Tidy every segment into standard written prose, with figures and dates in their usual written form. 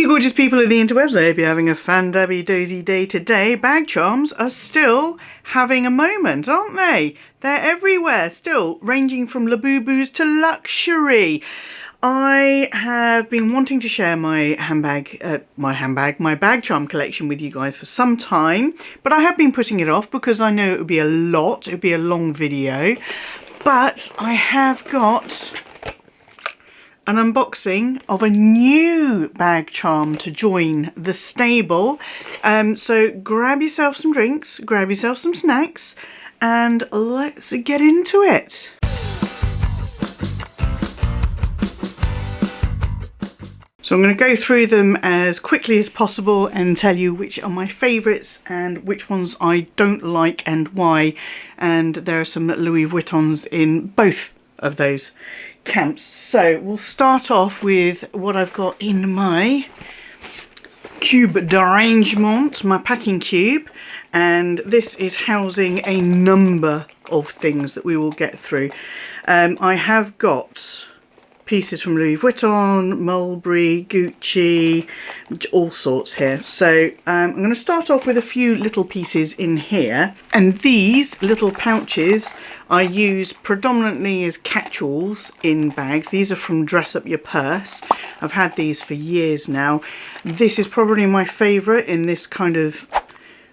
You gorgeous people of the interwebs, I hope you're having a fan-dabby-dozy day today. Bag charms are still having a moment, aren't they? They're everywhere still, ranging from Labubus to luxury. I have been wanting to share my bag charm collection with you guys for some time, but I have been putting it off because I know it would be a lot, it would be a long video. But I have got an unboxing of a new bag charm to join the stable. So grab yourself some drinks, grab yourself some snacks, and let's get into it. So I'm going to go through them as quickly as possible and tell you which are my favourites and which ones I don't like and why. And there are some Louis Vuittons in both of those camps. So we'll start off with what I've got in my cube d'arrangement, my packing cube, and this is housing a number of things that we will get through. I have got pieces from Louis Vuitton, Mulberry, Gucci, all sorts here. So I'm going to start off with a few little pieces in here, and these little pouches I use predominantly as catch-alls in bags. These are from Dress Up Your Purse. I've had these for years now. This is probably my favourite in this kind of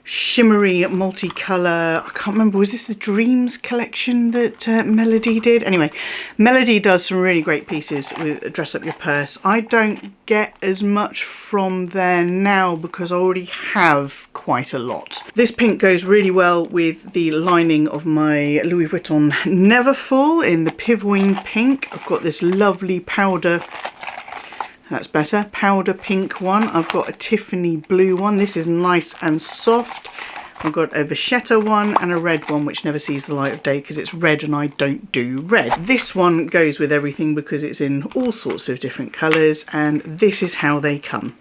shimmery multicolour. I can't remember, was this the Dreams collection that Melody did? Anyway, Melody does some really great pieces with Dress Up Your Purse. I don't get as much from there now because I already have quite a lot. This pink goes really well with the lining of my Louis Vuitton Neverfull in the Pivoine pink. I've got this lovely powder, that's better, powder pink one. I've got a Tiffany blue one. This is nice and soft. I've got a Vachetta one and a red one, which never sees the light of day because it's red and I don't do red. This one goes with everything because it's in all sorts of different colours, and this is how they come.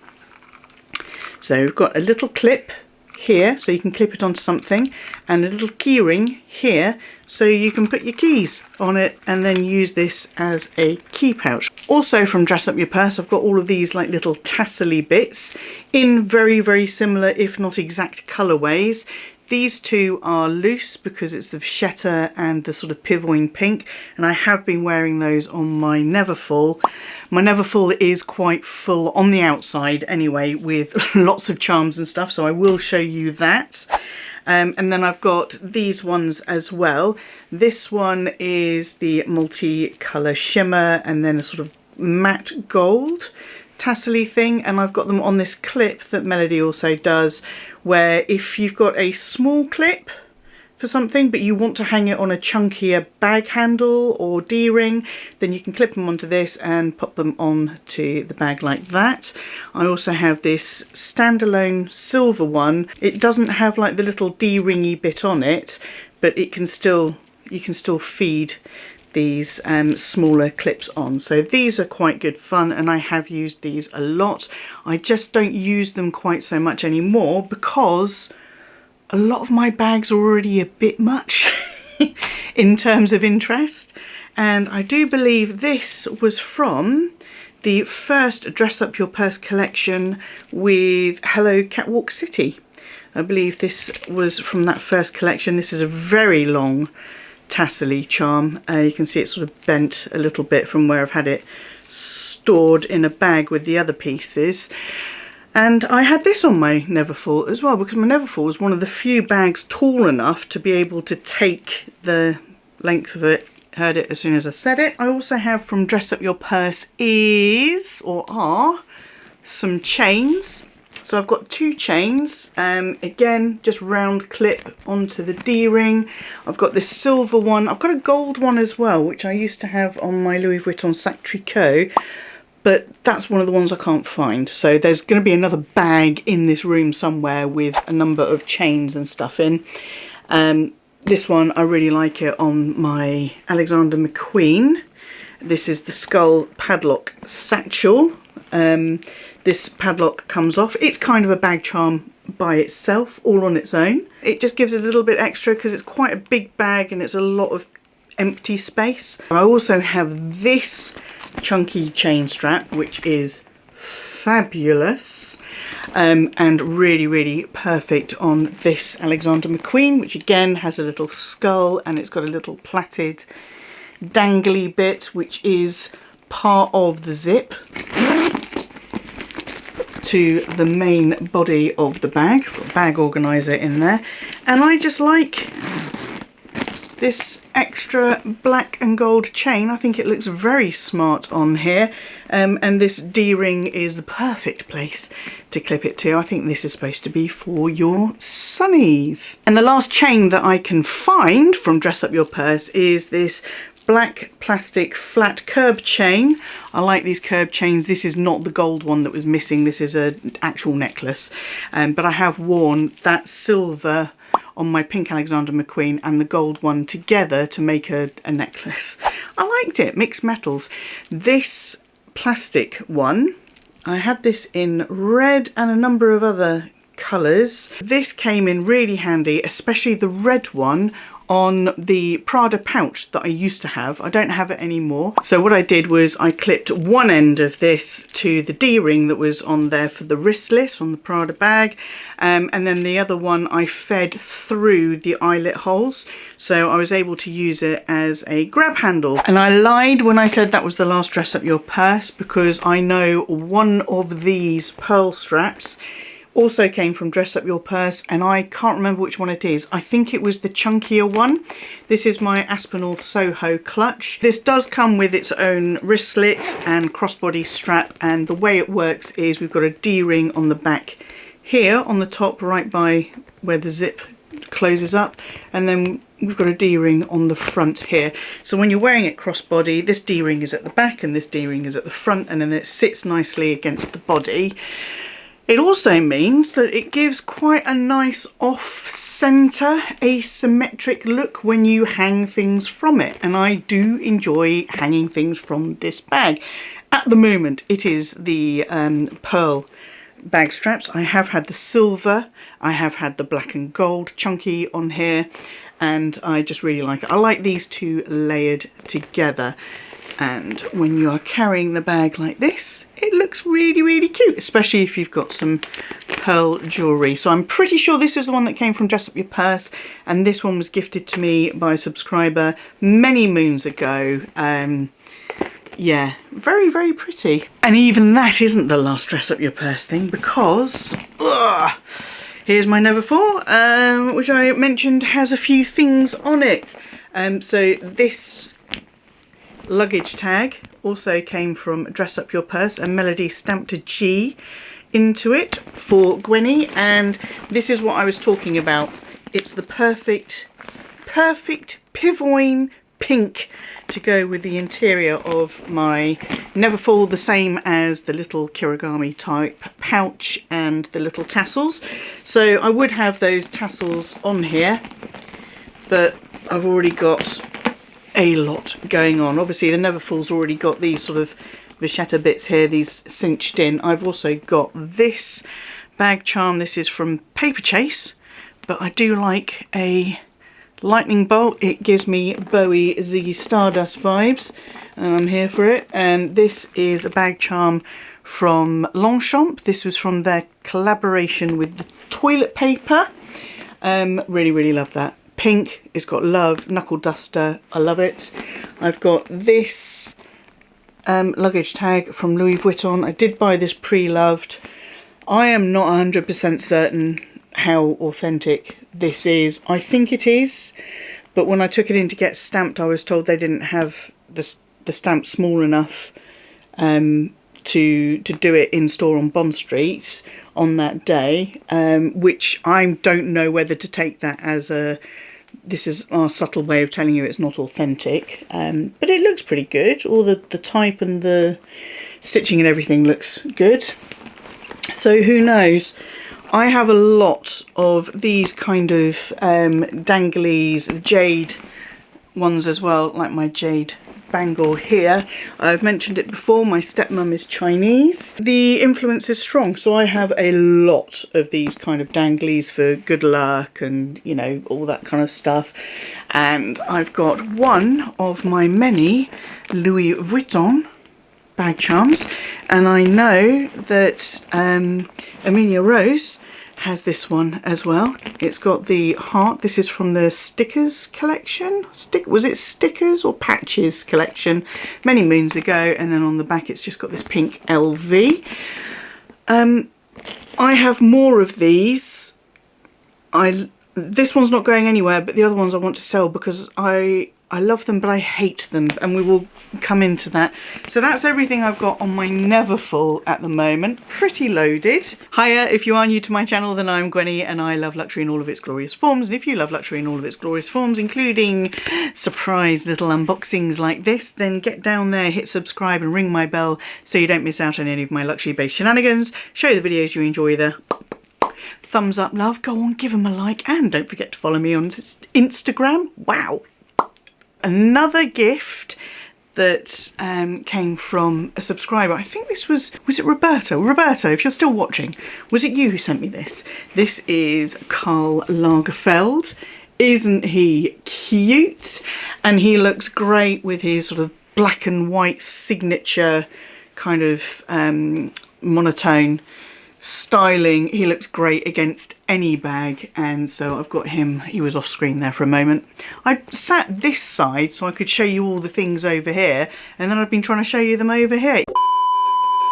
So we've got a little clip here so you can clip it onto something, and a little key ring here so you can put your keys on it and then use this as a key pouch. Also from Dress Up Your Purse, I've got all of these like little tassel-y bits in very similar if not exact colourways. These two are loose because it's the Vachetta and the sort of Pivoine pink, and I have been wearing those on my Neverfull. My Neverfull is quite full on the outside anyway, with lots of charms and stuff, so I will show you that. And then I've got these ones as well. This one is the multicolour shimmer and then a sort of matte gold tassel-y thing, and I've got them on this clip that Melody also does, where if you've got a small clip for something but you want to hang it on a chunkier bag handle or D-ring, then you can clip them onto this and pop them onto the bag like that. I also have this standalone silver one. It doesn't have like the little D-ringy bit on it, but it can still, you can still feed these smaller clips on. So these are quite good fun, and I have used these a lot. I just don't use them quite so much anymore because a lot of my bags are already a bit much in terms of interest. And I do believe this was from the first Dress Up Your Purse collection with Hello Catwalk City. I believe this was from that first collection. This is a very long tassel-y charm. You can see it's sort of bent a little bit from where I've had it stored in a bag with the other pieces. And I had this on my Neverfull as well because my Neverfull was one of the few bags tall enough to be able to take the length of it. Heard it as soon as I said it. I also have from Dress Up Your Purse are some chains. So I've got two chains, again, just round clip onto the D-ring. I've got this silver one. I've got a gold one as well, which I used to have on my Louis Vuitton Sac Tricot, but that's one of the ones I can't find. So there's going to be another bag in this room somewhere with a number of chains and stuff in. This one, I really like it on my Alexander McQueen. This is the Skull Padlock Satchel. This padlock comes off. It's kind of a bag charm by itself, all on its own. It just gives it a little bit extra because it's quite a big bag and it's a lot of empty space. I also have this chunky chain strap, which is fabulous. And really, really perfect on this Alexander McQueen, which again has a little skull and it's got a little plaited dangly bit, which is part of the zip to the main body of the bag. Got a bag organizer in there, and I just like this extra black and gold chain. I think it looks very smart on here, and this D-ring is the perfect place to clip it to. I think this is supposed to be for your sunnies. And the last chain that I can find from Dress Up Your Purse is this black plastic flat curb chain. I like these curb chains. This is not the gold one that was missing. This is an actual necklace, but I have worn that silver on my pink Alexander McQueen and the gold one together to make a necklace. I liked it, mixed metals. This plastic one, I had this in red and a number of other colours. This came in really handy, especially the red one on the Prada pouch that I used to have. I don't have it anymore. So what I did was I clipped one end of this to the D-ring that was on there for the wristlet on the Prada bag, and then the other one I fed through the eyelet holes, so I was able to use it as a grab handle. And I lied when I said that was the last Dress Up Your Purse, because I know one of these pearl straps also came from Dress Up Your Purse, and I can't remember which one it is. I think it was the chunkier one. This is my Aspinal Soho clutch. This does come with its own wristlet and crossbody strap, and the way it works is we've got a D-ring on the back here on the top, right by where the zip closes up, and then we've got a D-ring on the front here. So when you're wearing it crossbody, this D-ring is at the back and this D-ring is at the front, and then it sits nicely against the body. It also means that it gives quite a nice off-centre, asymmetric look when you hang things from it, and I do enjoy hanging things from this bag. At the moment it is the pearl bag straps. I have had the silver, I have had the black and gold chunky on here, and I just really like it. I like these two layered together, and when you are carrying the bag like this, it looks really, really cute, especially if you've got some pearl jewellery. So I'm pretty sure this is the one that came from Dress Up Your Purse, and this one was gifted to me by a subscriber many moons ago. Yeah, very, very pretty. And even that isn't the last Dress Up Your Purse thing, because here's my Neverfull, which I mentioned has a few things on it. So this luggage tag also came from Dress Up Your Purse, and Melody stamped a G into it for Gwenny, and this is what I was talking about. It's the perfect pivoine pink to go with the interior of my Neverfull, the same as the little kirigami type pouch and the little tassels. So I would have those tassels on here, but I've already got a lot going on. Obviously the Neverfull's already got these sort of vachetta bits here, these cinched in. I've also got this bag charm. This is from Paper Chase, but I do like a lightning bolt. It gives me Bowie Ziggy Stardust vibes, and I'm here for it. And this is a bag charm from Longchamp. This was from their collaboration with the toilet paper. Really, really love that. Pink, it's got Love, Knuckle Duster, I love it. I've got this luggage tag from Louis Vuitton. I did buy this pre-loved. I am not 100% certain how authentic this is. I think it is, but when I took it in to get stamped, I was told they didn't have the stamp small enough to do it in store on Bond Street on that day, which I don't know whether to take that as a this is our subtle way of telling you it's not authentic, but it looks pretty good. All the type and the stitching and everything looks good, so who knows. I have a lot of these kind of danglies, jade ones as well, like my jade bangle here. I've mentioned it before, my stepmom is Chinese. The influence is strong, so I have a lot of these kind of danglies for good luck and, you know, all that kind of stuff. And I've got one of my many Louis Vuitton bag charms, and I know that Amelia Rose has this one as well. It's got the heart. This is from the stickers collection. Was it stickers or patches collection many moons ago? And then on the back it's just got this pink LV. I have more of these. This one's not going anywhere, but the other ones I want to sell because I love them, but I hate them, and we will come into that. So that's everything I've got on my Neverfull at the moment. Pretty loaded. Hiya, if you are new to my channel, then I'm Gwenny, and I love luxury in all of its glorious forms. And if you love luxury in all of its glorious forms, including surprise little unboxings like this, then get down there, hit subscribe and ring my bell so you don't miss out on any of my luxury-based shenanigans. Show the videos you enjoy the thumbs up, love. Go on, give them a like, and don't forget to follow me on Instagram. Wow. Another gift that came from a subscriber. I think this was it Roberto? Roberto, if you're still watching, was it you who sent me this? This is Karl Lagerfeld. Isn't he cute? And he looks great with his sort of black and white signature kind of monotone styling. He looks great against any bag, and so I've got him. He was off screen there for a moment. I sat this side so I could show you all the things over here, and then I've been trying to show you them over here.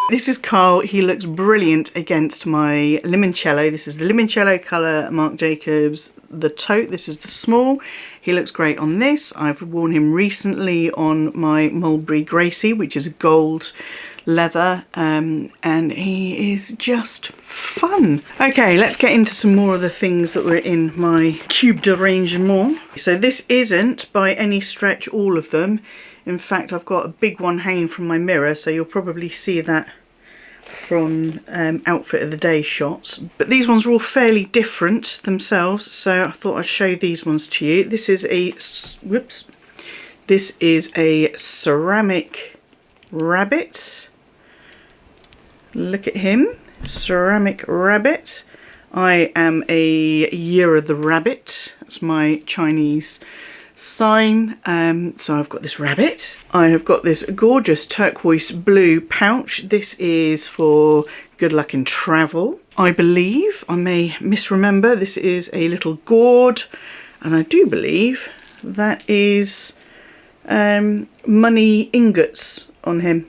This is Karl. He looks brilliant against my limoncello. This is the limoncello colour, Marc Jacobs, the tote. This is the small. He looks great on this. I've worn him recently on my Mulberry Gracie, which is a gold leather, and he is just fun. Okay, let's get into some more of the things that were in my cube d'arrangement. So this isn't by any stretch all of them. In fact, I've got a big one hanging from my mirror, so you'll probably see that from outfit of the day shots. But these ones are all fairly different themselves, so I thought I'd show these ones to you. This is a This is a ceramic rabbit. Look at him, ceramic rabbit. I am a year of the rabbit. That's my Chinese sign. So I've got this rabbit. I have got this gorgeous turquoise blue pouch. This is for good luck in travel, I believe. I may misremember. This is a little gourd, and I do believe that is money ingots on him.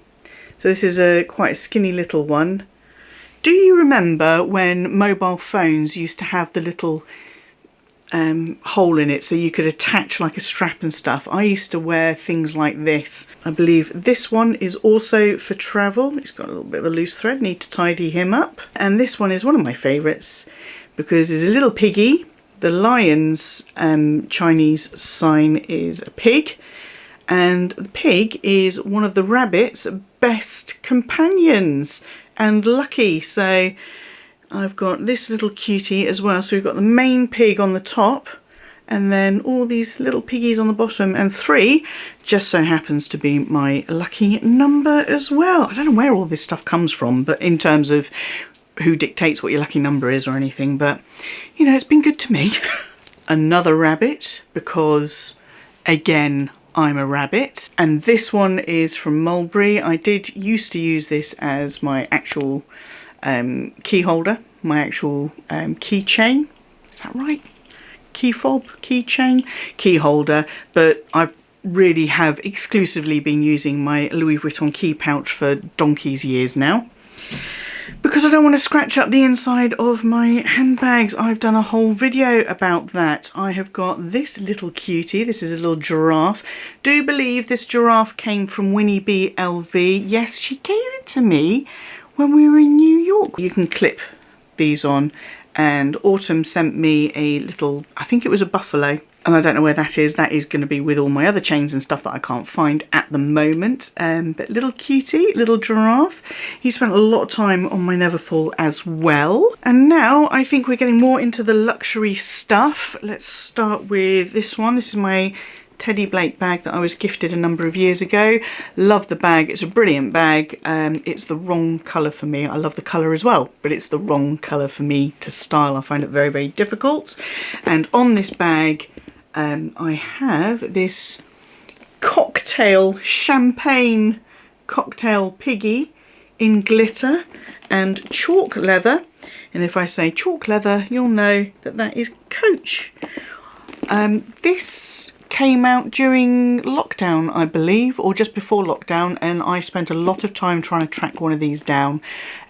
So this is quite a skinny little one. Do you remember when mobile phones used to have the little hole in it so you could attach like a strap and stuff? I used to wear things like this. I believe this one is also for travel. It's got a little bit of a loose thread, need to tidy him up. And this one is one of my favourites because it's a little piggy. The lion's Chinese sign is a pig, and the pig is one of the rabbit's best companions and lucky. So I've got this little cutie as well. So we've got the main pig on the top, and then all these little piggies on the bottom, and 3 just so happens to be my lucky number as well. I don't know where all this stuff comes from, but in terms of who dictates what your lucky number is or anything, but you know, it's been good to me. Another rabbit, because again, I'm a rabbit, and this one is from Mulberry. I did used to use this as my actual key holder, my actual keychain. Is that right? Key fob, keychain, key holder. But I really have exclusively been using my Louis Vuitton key pouch for donkey's years now, because I don't want to scratch up the inside of my handbags. I've done a whole video about that. I have got this little cutie. This is a little giraffe. Do believe this giraffe came from Winnie B LV. Yes, she gave it to me when we were in New York. You can clip these on, and Autumn sent me a little, I think it was a buffalo, and I don't know where that is. That is going to be with all my other chains and stuff that I can't find at the moment. But little cutie, little giraffe. He spent a lot of time on my Neverfull as well. And now I think we're getting more into the luxury stuff. Let's start with this one. This is my Teddy Blake bag that I was gifted a number of years ago. Love the bag. It's a brilliant bag. It's the wrong colour for me. I love the colour as well, but it's the wrong colour for me to style. I find it very, very difficult. And on this bag, I have this cocktail champagne Cocktail Piggy in glitter and chalk leather. And if I say chalk leather, you'll know that that is Coach. This came out during lockdown, I believe, or just before lockdown, and I spent a lot of time trying to track one of these down.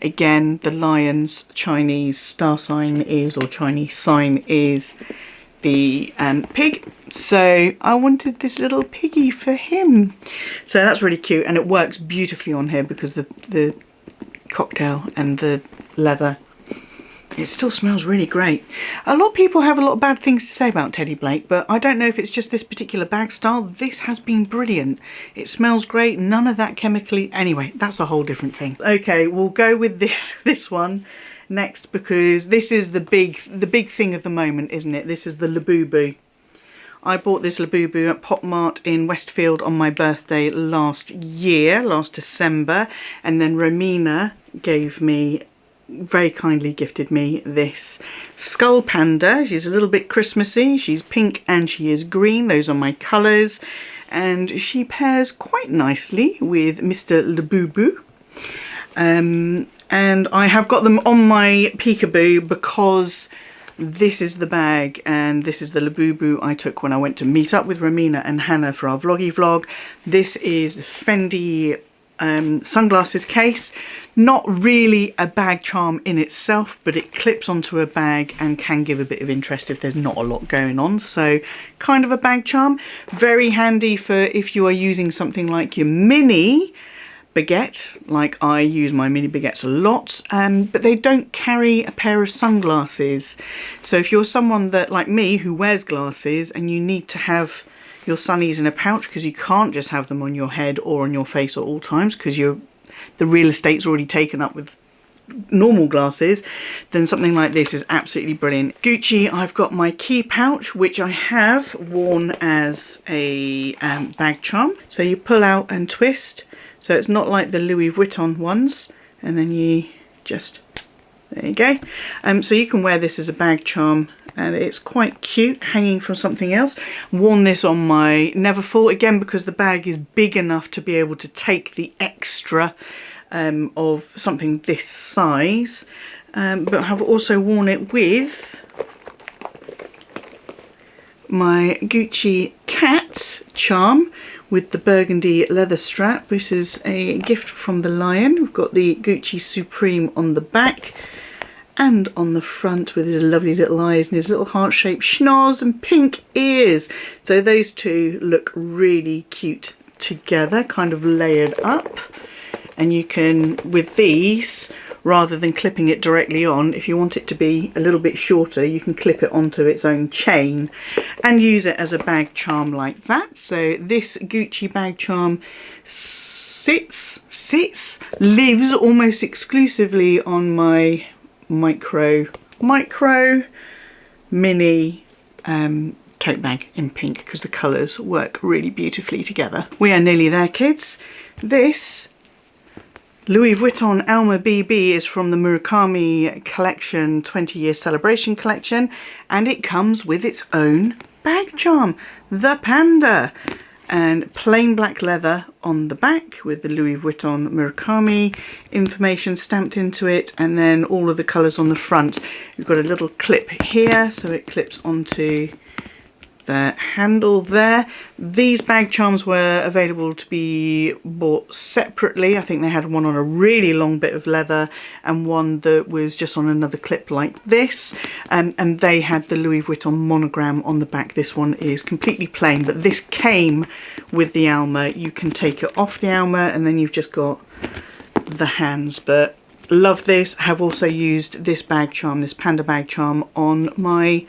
Again, the lion's Chinese star sign is, or Chinese sign is, the pig, so I wanted this little piggy for him. So that's really cute, and it works beautifully on here because the cocktail and the leather, it still smells really great. A lot of people have a lot of bad things to say about Teddy Blake, but I don't know if it's just this particular bag style. This has been brilliant. It smells great, none of that chemically. Anyway, that's a whole different thing. Okay, we'll go with this one next, because this is the big thing of the moment, isn't it? This is the Labubu. I bought this Labubu at Pop Mart in Westfield on my birthday last December, and then Romina very kindly gifted me this Skull Panda. She's a little bit Christmassy. She's pink and she is green. Those are my colours, and she pairs quite nicely with Mr. Labubu. And I have got them on my peekaboo because this is the bag and this is the Labubu I took when I went to meet up with Romina and Hannah for our vloggy vlog. This is the Fendi sunglasses case. Not really a bag charm in itself, but it clips onto a bag and can give a bit of interest if there's not a lot going on. So kind of a bag charm. Very handy for if you are using something like your mini baguette, like I use my mini baguettes a lot, but they don't carry a pair of sunglasses. So if you're someone that, like me, who wears glasses and you need to have your sunnies in a pouch because you can't just have them on your head or on your face at all times because the real estate's already taken up with normal glasses, then something like this is absolutely brilliant. Gucci, I've got my key pouch, which I have worn as a bag charm. So you pull out and twist. So it's not like the Louis Vuitton ones, and then you just, there you go. So you can wear this as a bag charm, and it's quite cute, hanging from something else. Worn this on my Neverfull, again because the bag is big enough to be able to take the extra of something this size. But I've also worn it with my Gucci cat charm, with the burgundy leather strap. This is a gift from the lion. We've got the Gucci Supreme on the back and on the front with his lovely little eyes and his little heart-shaped schnoz and pink ears. So those two look really cute together, kind of layered up. And you can, with these, rather than clipping it directly on, if you want it to be a little bit shorter, you can clip it onto its own chain and use it as a bag charm like that. So this Gucci bag charm lives almost exclusively on my micro mini tote bag in pink because the colours work really beautifully together. We are nearly there, kids. This Louis Vuitton Alma BB is from the Murakami collection, 20-year celebration collection, and it comes with its own bag charm, the Panda, and plain black leather on the back with the Louis Vuitton Murakami information stamped into it, and then all of the colours on the front. You've got a little clip here, so it clips onto the handle there. These bag charms were available to be bought separately. I think they had one on a really long bit of leather and one that was just on another clip like this, and they had the Louis Vuitton monogram on the back. This one is completely plain, but this came with the Alma. You can take it off the Alma and then you've just got the hands, but love this. Have also used this bag charm, this Panda bag charm, on my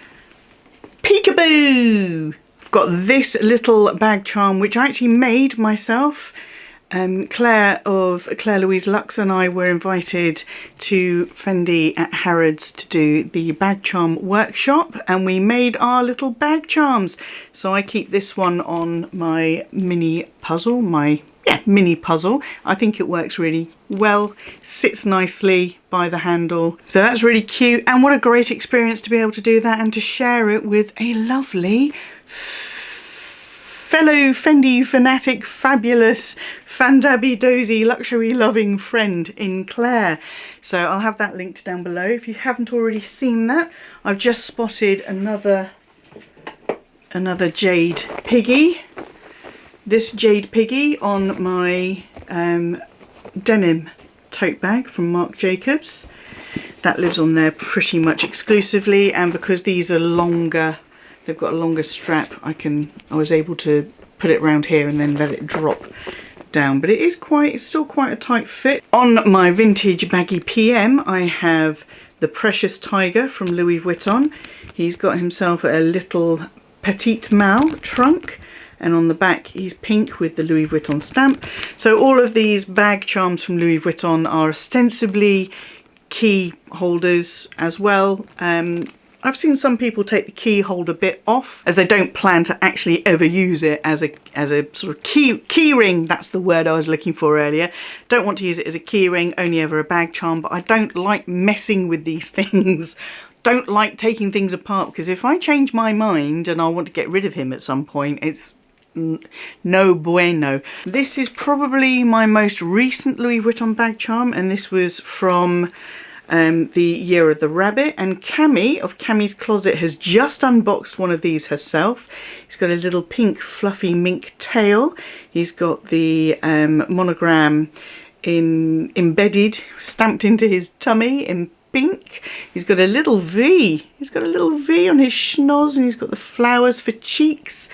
peekaboo. I've got this little bag charm which I actually made myself. Claire of Claire Louise Luxe and I were invited to Fendi at Harrods to do the bag charm workshop, and we made our little bag charms. So I keep this one on my mini puzzle, mini puzzle. I think it works really well, sits nicely by the handle. So that's really cute, and what a great experience to be able to do that and to share it with a lovely 50 ml fellow Fendi fanatic, fabulous, fandabby-dozy, luxury-loving friend in Claire. So I'll have that linked down below. If you haven't already seen that, I've just spotted another jade piggy. This jade piggy on my denim tote bag from Marc Jacobs. That lives on there pretty much exclusively, and because these are longer, they've got a longer strap, I was able to put it around here and then let it drop down. But it's still quite a tight fit. On my vintage baggy PM, I have the Precious Tiger from Louis Vuitton. He's got himself a little petite malle trunk, and on the back he's pink with the Louis Vuitton stamp. So all of these bag charms from Louis Vuitton are ostensibly key holders as well. I've seen some people take the key holder bit off, as they don't plan to actually ever use it as a sort of key ring. That's the word I was looking for earlier. Don't want to use it as a key ring, only ever a bag charm. But I don't like messing with these things. Don't like taking things apart, because if I change my mind and I want to get rid of him at some point, it's no bueno. This is probably my most recent Louis Vuitton bag charm, and this was from the Year of the Rabbit, and Cami of Cami's Closet has just unboxed one of these herself. He's got a little pink fluffy mink tail. He's got the monogram embedded, stamped into his tummy in pink. He's got a little V. He's got a little V on his schnoz, and he's got the flowers for cheeks.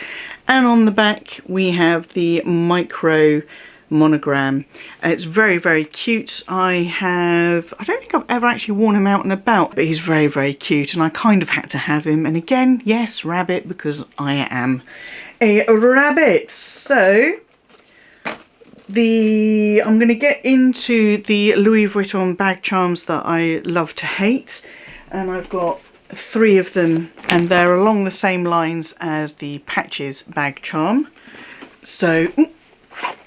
And on the back we have the micro monogram. It's very, very cute. I don't think I've ever actually worn him out and about, but he's very, very cute, and I kind of had to have him. And again, yes, rabbit, because I am a rabbit. So I'm going to get into the Louis Vuitton bag charms that I love to hate, and I've got 3 of them, and they're along the same lines as the Patches bag charm. So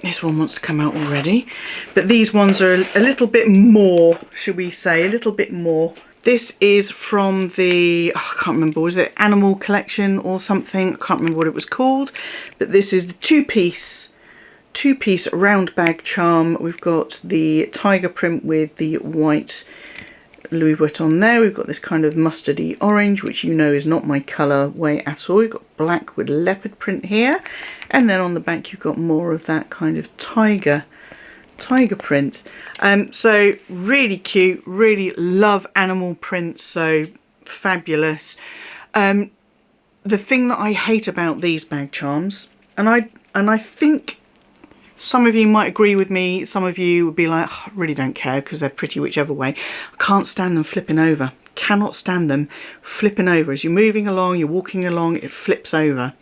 this one wants to come out already, but these ones are a little bit more, should we say, a little bit more. This is from the, I can't remember, was it Animal Collection or something? I can't remember what it was called, but this is the two-piece round bag charm. We've got the tiger print with the white Louis Vuitton there. We've got this kind of mustardy orange, which you know is not my colour way at all. We've got black with leopard print here, and then on the back you've got more of that kind of tiger print. So really cute, really love animal print, so fabulous. The thing that I hate about these bag charms, and I think some of you might agree with me, some of you would be like, oh, I really don't care because they're pretty whichever way. I can't stand them flipping over. Cannot stand them flipping over. As you're moving along, you're walking along, it flips over.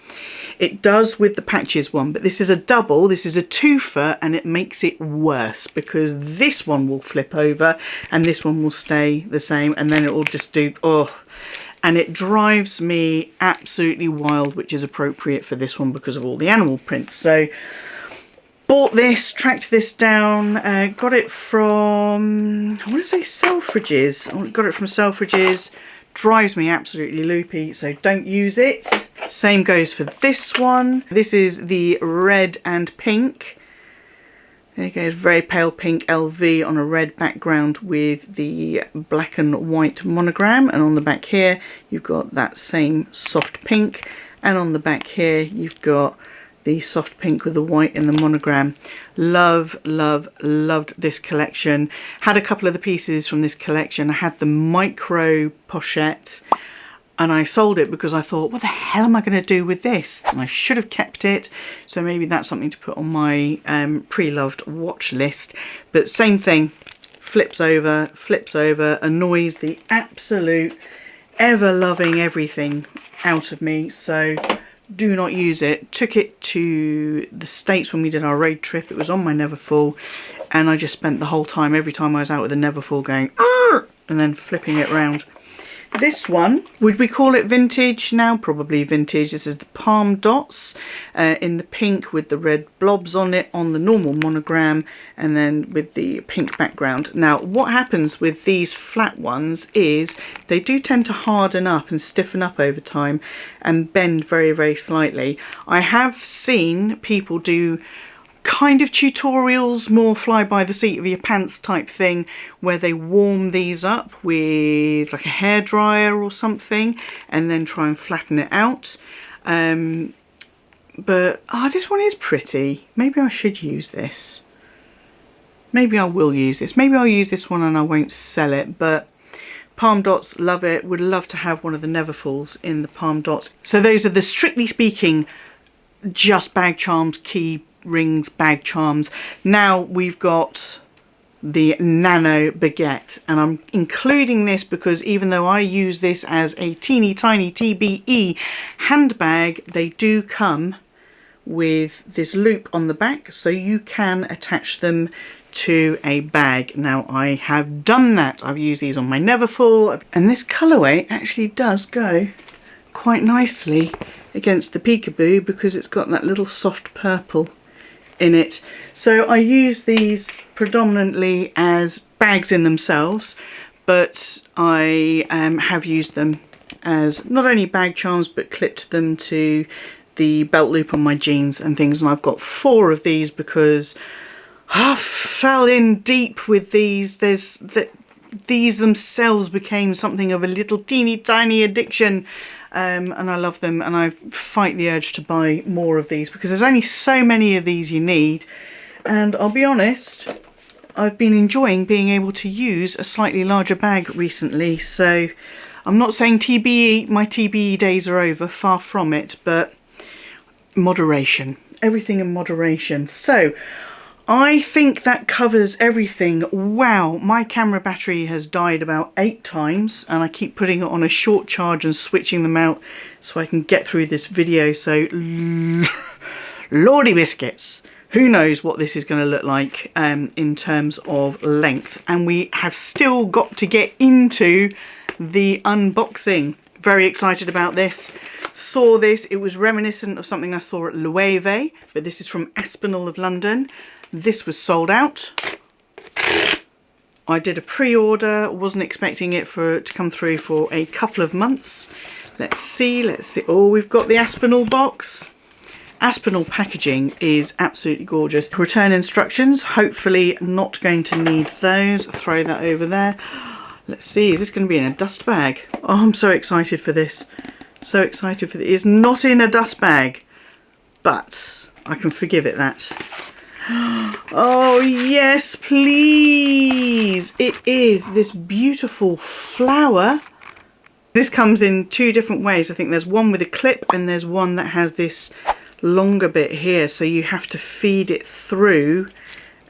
It does with the Patches one, but this is a double, this is a twofer, and it makes it worse because this one will flip over and this one will stay the same, and then it will just do, oh. And it drives me absolutely wild, which is appropriate for this one because of all the animal prints. So bought this, tracked this down, got it from, I want to say Selfridges. I got it from Selfridges. Drives me absolutely loopy, so don't use it. Same goes for this one. This is the red and pink. There you go, very pale pink LV on a red background with the black and white monogram. And on the back here, you've got that same soft pink. And on the back here, you've got the soft pink with the white in the monogram. Love, love, loved this collection. Had a couple of the pieces from this collection. I had the micro pochette and I sold it because I thought, what the hell am I going to do with this? And I should have kept it. So maybe that's something to put on my pre-loved watch list. But same thing, flips over, annoys the absolute ever-loving everything out of me. So do not use it. Took it to the States when we did our road trip. It was on my Neverfull, and I just spent the whole time, every time I was out with a Neverfull, going, "Arr!" and then flipping it round. This one, would we call it vintage now? Probably vintage. This is the palm dots in the pink with the red blobs on it on the normal monogram, and then with the pink background. Now what happens with these flat ones is they do tend to harden up and stiffen up over time and bend very, very slightly. I have seen people do kind of tutorials, more fly by the seat of your pants type thing, where they warm these up with like a hairdryer or something and then try and flatten it out. But this one is pretty. Maybe I should use this. Maybe I will use this. Maybe I'll use this one and I won't sell it, but palm dots, love it. Would love to have one of the Neverfalls in the palm dots. So those are the, strictly speaking, just bag charms, key rings, bag charms. Now we've got the nano baguette, and I'm including this because even though I use this as a teeny tiny TBE handbag, they do come with this loop on the back so you can attach them to a bag. Now I have done that. I've used these on my Neverfull, and this colourway actually does go quite nicely against the peekaboo because it's got that little soft purple in it. So I use these predominantly as bags in themselves, but I have used them as not only bag charms but clipped them to the belt loop on my jeans and things, and I've got 4 of these because I fell in deep with these. These themselves became something of a little teeny tiny addiction, and I love them, and I fight the urge to buy more of these because there's only so many of these you need. And I'll be honest, I've been enjoying being able to use a slightly larger bag recently, so I'm not saying TBE, my TBE days are over, far from it, but moderation, everything in moderation. So I think that covers everything. Wow, my camera battery has died about 8 times and I keep putting it on a short charge and switching them out so I can get through this video. So lordy biscuits, who knows what this is going to look like in terms of length. And we have still got to get into the unboxing. Very excited about this. Saw this, it was reminiscent of something I saw at Loewe, but this is from Aspinal of London. This was sold out. I did a pre-order, wasn't expecting it to come through for a couple of months. Let's see. Oh, we've got the Aspinal box. Aspinal packaging is absolutely gorgeous. Return instructions, hopefully not going to need those. Throw that over there. Let's see, is this going to be in a dust bag? Oh, I'm so excited for this. So excited for this. It's not in a dust bag, but I can forgive it that. Oh yes, please. It is this beautiful flower. This comes in 2 different ways. I think there's one with a clip and there's one that has this longer bit here, so you have to feed it through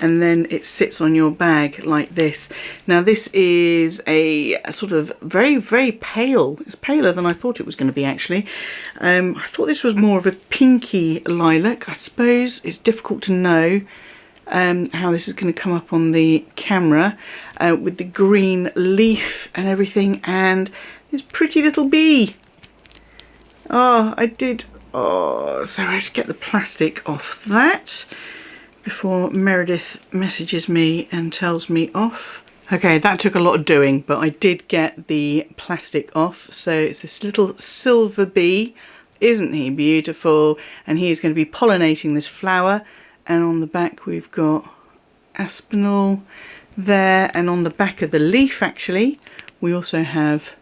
and then it sits on your bag like this. Now this is a sort of very, very pale. It's paler than I thought it was going to be actually. I thought this was more of a pinky lilac. I suppose it's difficult to know how this is going to come up on the camera with the green leaf and everything, and this pretty little bee. Oh, so let's get the plastic off that before Meredith messages me and tells me off. Okay, that took a lot of doing, but I did get the plastic off. So it's this little silver bee. Isn't he beautiful? And he is going to be pollinating this flower. And on the back we've got Aspinal there. And on the back of the leaf actually, we also have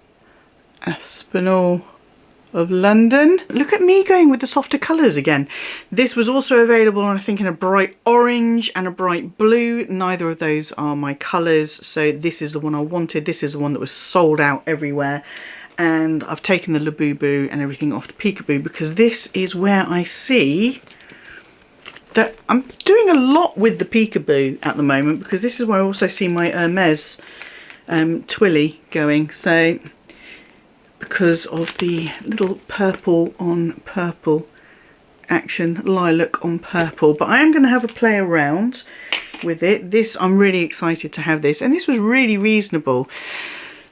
Aspinal of London. Look at me going with the softer colours again. This was also available, I think, in a bright orange and a bright blue. Neither of those are my colours, so this is the one I wanted. This is the one that was sold out everywhere. And I've taken the Labubu and everything off the peekaboo because this is where I see that I'm doing a lot with the peekaboo at the moment, because this is where I also see my Hermes Twilly going. So because of the little purple on purple action, lilac on purple. But I am going to have a play around with it. I'm really excited to have this, and this was really reasonable.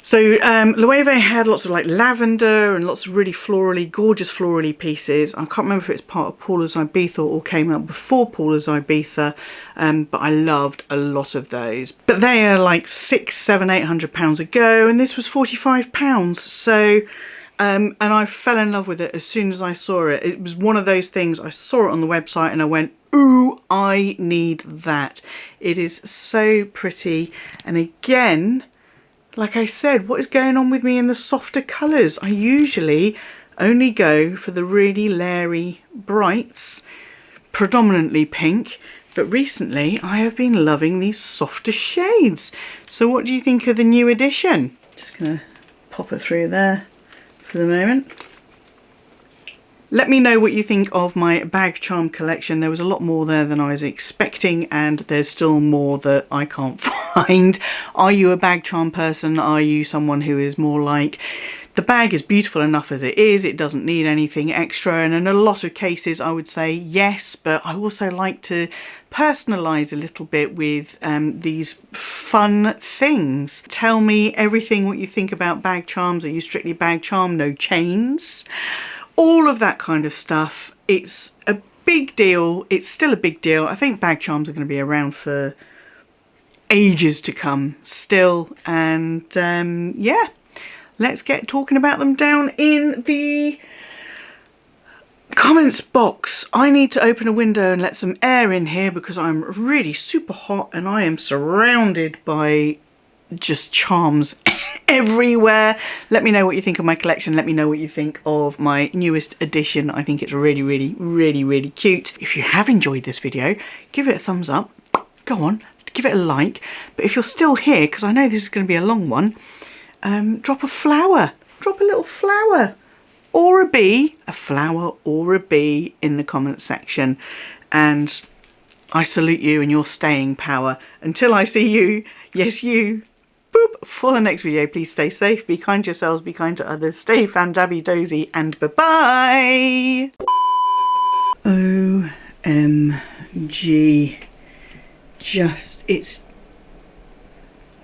So Loewe had lots of like lavender and lots of really florally, gorgeous florally pieces. I can't remember if it's part of Paula's Ibiza or came out before Paula's Ibiza, but I loved a lot of those. But they are like £600, £700, £800 a go, and this was £45. So, and I fell in love with it as soon as I saw it. It was one of those things, I saw it on the website and I went, ooh, I need that. It is so pretty. And again, like I said, what is going on with me in the softer colours? I usually only go for the really leery brights, predominantly pink, but recently I have been loving these softer shades. So what do you think of the new edition? Just going to pop it through there for the moment. Let me know what you think of my bag charm collection. There was a lot more there than I was expecting, and there's still more that I can't find. Are you a bag charm person? Are you someone who is more like, the bag is beautiful enough as it is, it doesn't need anything extra? And in a lot of cases I would say yes, but I also like to personalise a little bit with these fun things. Tell me everything what you think about bag charms. Are you strictly bag charm, no chains? All of that kind of stuff. It's a big deal. It's still a big deal. I think bag charms are going to be around for ages to come still. And yeah, let's get talking about them down in the comments box. I need to open a window and let some air in here because I'm really super hot and I am surrounded by just charms everywhere. Let me know what you think of my collection. Let me know what you think of my newest edition. I think it's really cute. If you have enjoyed this video, give it a thumbs up. Go on, give it a like. But if you're still here, because I know this is going to be a long one, drop a flower. Drop a little flower or a bee, a flower or a bee in the comment section. And I salute you and your staying power. Until I see you, yes you, boop, for the next video, please stay safe, be kind to yourselves, be kind to others, stay fan-dabby dozy, and bye-bye. OMG. Just,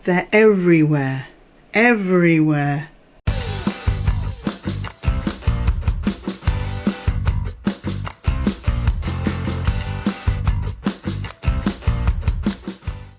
they're everywhere. Everywhere.